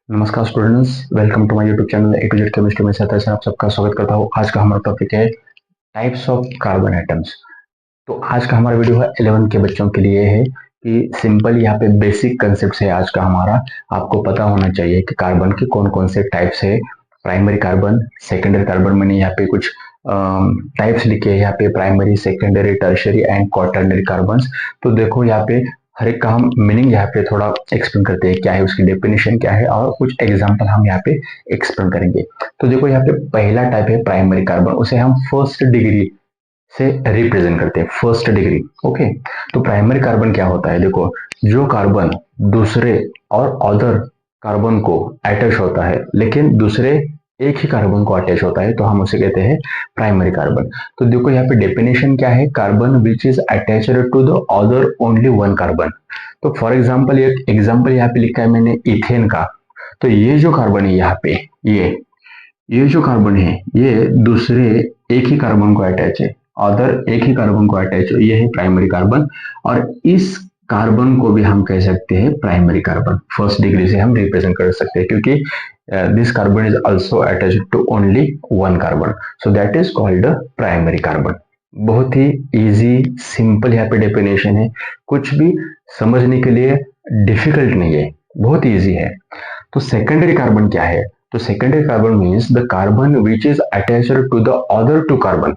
नमस्कार students, welcome to my YouTube channel A to Z chemistry में sir आप सबका स्वागत करता हूँ। आज का हमारा टॉपिक है टाइप्स ऑफ कार्बन एटम्स। तो आज का हमारा वीडियो है 11 के बच्चों के लिए है कि सिंपल यहाँ पे बेसिक कंसेप्ट है आज का हमारा। आपको पता होना चाहिए कि कार्बन के कौन कौन से टाइप्स है। प्राइमरी कार्बन, सेकेंडरी कार्बन, मैंने यहाँ पे कुछ टाइप्स लिखे हैं यहाँ पे, primary, secondary, tertiary and quaternary carbon. तो देखो यहाँ पे हर एक का हम मीनिंग यहाँ पे थोड़ा एक्सप्लेन करते हैं, क्या है उसकी डेफिनेशन क्या है, और कुछ एग्जांपल हम यहाँ पे एक्सप्लेन करेंगे। तो देखो यहाँ पे पहला टाइप है प्राइमरी कार्बन, उसे हम फर्स्ट डिग्री से रिप्रेजेंट करते हैं, फर्स्ट डिग्री। ओके, तो प्राइमरी कार्बन क्या होता है? देखो, जो कार्बन दूसरे और अदर कार्बन को अटैच होता है, लेकिन दूसरे एक ही कार्बन को अटैच होता है, तो हम उसे कहते हैं प्राइमरी कार्बन। तो देखो यहाँ पे डेफिनेशन क्या है, carbon which is attached to the other only one carbon. तो फॉर एग्जाम्पल, एक एग्जाम्पल यहाँ पे लिखा है मैंने इथेन का। तो ये जो कार्बन है यहाँ पे, ये जो कार्बन है ये दूसरे एक ही कार्बन को अटैच है, अदर एक ही कार्बन को अटैच है, ये है प्राइमरी कार्बन। और इस कार्बन को भी हम कह सकते हैं प्राइमरी कार्बन, फर्स्ट डिग्री से हम रिप्रेजेंट कर सकते हैं, क्योंकि this carbon is also attached to only one carbon, so that is called primary carbon. बहुत ही इजी सिंपल यहाँ पे डेफिनेशन है, कुछ भी समझने के लिए डिफिकल्ट नहीं है, बहुत इजी है। तो सेकेंडरी कार्बन क्या है? तो secondary carbon means the carbon which is attached to the other two carbon.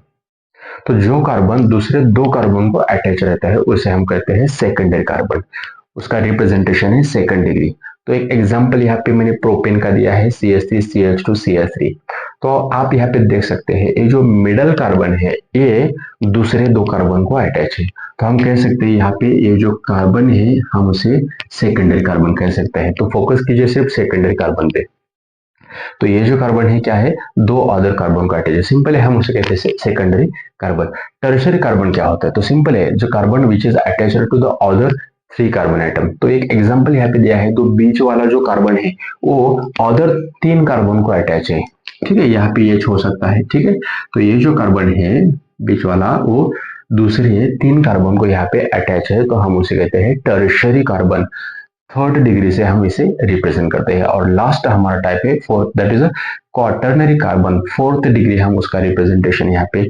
तो जो कार्बन दूसरे दो कार्बन को अटैच रहता है उसे हम कहते हैं सेकेंडरी कार्बन, उसका रिप्रेजेंटेशन है सेकंड डिग्री। तो एक एग्जांपल यहाँ पे मैंने प्रोपेन का दिया है, CH3 CH2 CH3। तो आप यहाँ पे देख सकते हैं ये जो मिडल कार्बन है ये दूसरे दो कार्बन को अटैच है, तो हम कह सकते हैं यहाँ पे ये जो कार्बन है हम उसे सेकेंडरी कार्बन कह सकते हैं। तो फोकस कीजिए सिर्फ सेकेंडरी कार्बन पे। तो ये जो कार्बन है क्या है, दो अदर कार्बन का अटैच है, सिंपल है, हम उसे कहते हैं सेकेंडरी कार्बन। टर्शियरी कार्बन क्या होता है? तो सिंपल है, जो carbon which is attached to the other three carbon atom. तो एक एग्जांपल यहाँ पे दिया है, तो बीच वाला जो कार्बन है वो अदर तीन कार्बन को अटैच है, ठीक है, यहाँ पे ये हो सकता है, ठीक है। तो ये जो कार्बन है बीच वाला वो दूसरे तीन कार्बन को यहाँ पे अटैच है, तो हम उसे कहते हैं टर्शियरी कार्बन, थर्ड डिग्री से हम इसे रिप्रेजेंट करते हैं। और लास्ट हमारा टाइप है fourth, that is quaternary carbon, fourth degree हम उसका रिप्रेजेंटेशन यहाँ पे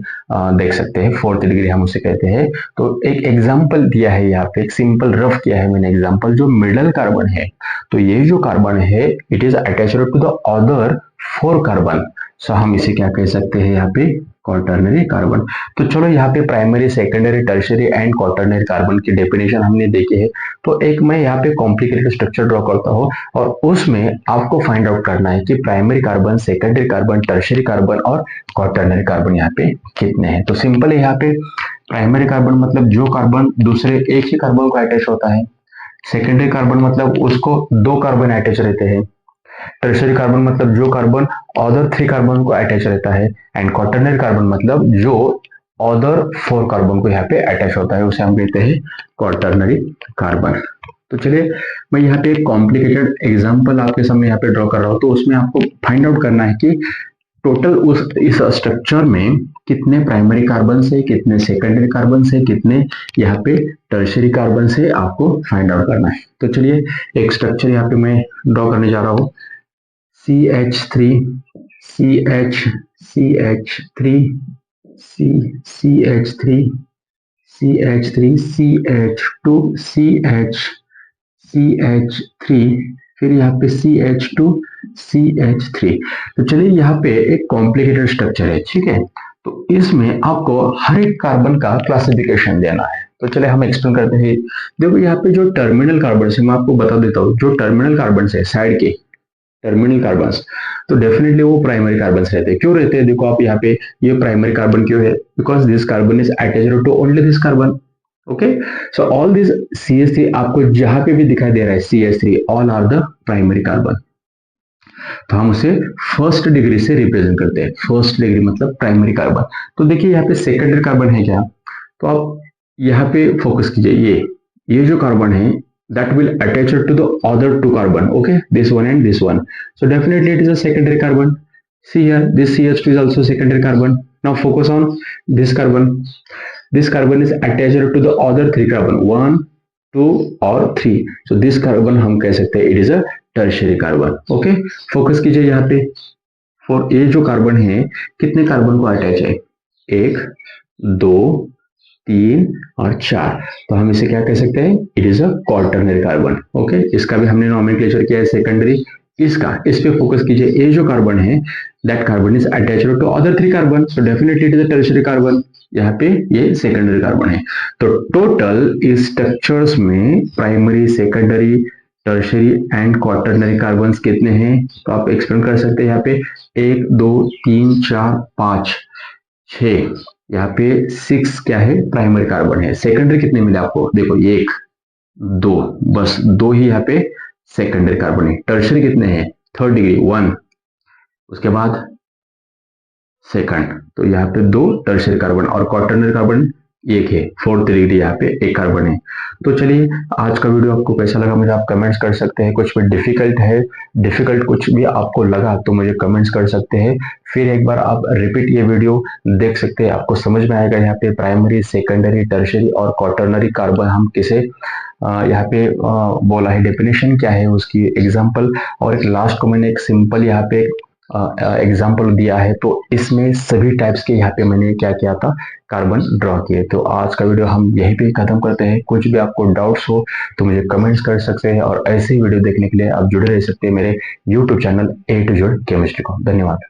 देख सकते हैं, फोर्थ डिग्री हम उसे कहते हैं। तो एक एग्जांपल दिया है यहाँ पे, एक सिंपल रफ किया है मैंने एग्जांपल, जो मिडल कार्बन है, तो ये जो कार्बन है it is attached to the other four carbon, so हम इसे क्या कह सकते हैं यहाँ पे, क्वाटरनरी कार्बन। तो चलो यहाँ पे primary, secondary, tertiary and quaternary carbon की डेफिनेशन हमने देखी है। तो एक मैं यहाँ पे कॉम्प्लिकेटेड स्ट्रक्चर ड्रॉ करता हूँ और उसमें आपको फाइंड आउट करना है कि primary carbon, secondary carbon, tertiary carbon और क्वाटरनरी कार्बन यहाँ पे कितने हैं। तो सिंपल है, यहाँ पे प्राइमरी कार्बन मतलब जो कार्बन दूसरे एक ही कार्बन को अटैच होता है, सेकेंडरी कार्बन मतलब उसको दो कार्बन अटैच रहते हैं, टर्शियरी कार्बन मतलब जो कार्बन अदर थ्री कार्बन को अटैच रहता है, एंड क्वाटरनरी कार्बन मतलब जो अदर फोर कार्बन को यहाँ पे अटैच होता है, उसे हम कहते हैं क्वाटरनरी कार्बन। तो चलिए मैं यहाँ पे एक कॉम्प्लिकेटेड एग्जांपल आपके सामने यहाँ पे ड्रॉ कर रहा हूँ, तो उसमें आपको फाइंड आउट करना है कि टोटल इस स्ट्रक्चर में कितने प्राइमरी कार्बन से, कितने सेकेंडरी कार्बन से, कितने यहाँ पे टर्शियरी कार्बन से, आपको फाइंड आउट करना है। तो चलिए एक स्ट्रक्चर यहाँ पे मैं ड्रॉ करने जा रहा हूँ, CH3 CH CH3 CH3 CH3 CH2 CH CH3, फिर यहाँ पे CH2 CH3। तो चलिए यहाँ पे एक कॉम्प्लिकेटेड स्ट्रक्चर है, ठीक है। तो इसमें आपको हर एक कार्बन का क्लासिफिकेशन देना है। तो चलिए हम एक्सप्लेन करते हैं। देखो यहाँ पे जो टर्मिनल कार्बन है, मैं आपको बता देता हूँ, जो टर्मिनल कार्बन है साइड के टर्मिनल कार्बन, तो डेफिनेटली वो प्राइमरी कार्बन रहते हैं। क्यों रहते हैं? देखो आप यहाँ पे, ये प्राइमरी कार्बन क्यों है? Because this carbon is attached to only this carbon. Okay, so all this CH3 आपको जहां पे भी दिखाई दे रहा है CH3, all are the primary carbon. तो हम उसे फर्स्ट डिग्री से रिप्रेजेंट करते हैं, फर्स्ट डिग्री मतलब प्राइमरी कार्बन। तो देखिए यहाँ पे सेकेंडरी कार्बन है क्या? तो आप यहाँ पे फोकस कीजिए, ये जो कार्बन है that will attach it to the other two carbon, okay, this one and this one, so definitely it is a secondary carbon. See here, this CH2 is also secondary carbon. Now focus on this carbon. This carbon is attached to the other three carbon, 1 2 और 3, so this carbon हम कह सकते हैं it is a tertiary carbon. Okay, focus कीजिए यहाँ पे। For ये जो कार्बन है, कितने कार्बन को अटैच है? 1, 2, 3 और 4। तो हम इसे क्या कह सकते हैं? It is a quaternary carbon. Okay, इसका भी हमने नॉमेनक्लेचर किया है सेकेंडरी। इस पे फोकस कीजिए। ये जो कार्बन है, that carbon is attached to other 3 carbon, so definitely it is a tertiary carbon. यहाँ पे ये सेकेंडरी कार्बन है। तो टोटल इस स्ट्रक्चर्स में primary, secondary, tertiary and quaternary carbon कितने हैं? तो आप एक्सप्लेन कर सकते हैं यहाँ पे 1, 2, 3, 4, 5, 6। यहाँ पे 6 क्या है? प्राइमरी कार्बन है। सेकेंडरी कितने मिले आपको? देखो 1, 2, बस 2 ही यहाँ पे सेकेंडरी कार्बन है। टर्शियरी कितने हैं? थर्ड डिग्री 1, उसके बाद सेकंड, तो यहाँ पे 2 टर्शियरी कार्बन और क्वार्टरनरी कार्बन 1 है। फोर्थ डिग्री यहाँ पे 1 कार्बन है। तो चलिए, आज का वीडियो आपको कैसा लगा मुझे आप कमेंट्स कर सकते हैं। कुछ भी डिफिकल्ट है, डिफिकल्ट कुछ भी आपको लगा तो मुझे कमेंट्स कर सकते हैं। फिर एक बार आप रिपीट ये वीडियो देख सकते हैं, आपको समझ में आएगा यहाँ पे प्राइमरी, सेकेंडरी, टर्शियरी और क्वार्टरनरी कार्बन हम किसे यहाँ पे बोला है, डेफिनेशन क्या है उसकी, एग्जाम्पल। और एक लास्ट को मैंने एक सिंपल यहाँ पे एग्जाम्पल दिया है। तो इसमें सभी टाइप्स के यहाँ पे मैंने क्या किया था, कार्बन ड्रॉ किए। तो आज का वीडियो हम यहीं पे खत्म करते हैं। कुछ भी आपको डाउट्स हो तो मुझे कमेंट्स कर सकते हैं, और ऐसे ही वीडियो देखने के लिए आप जुड़े रह सकते हैं मेरे YouTube channel A to Z chemistry को। धन्यवाद।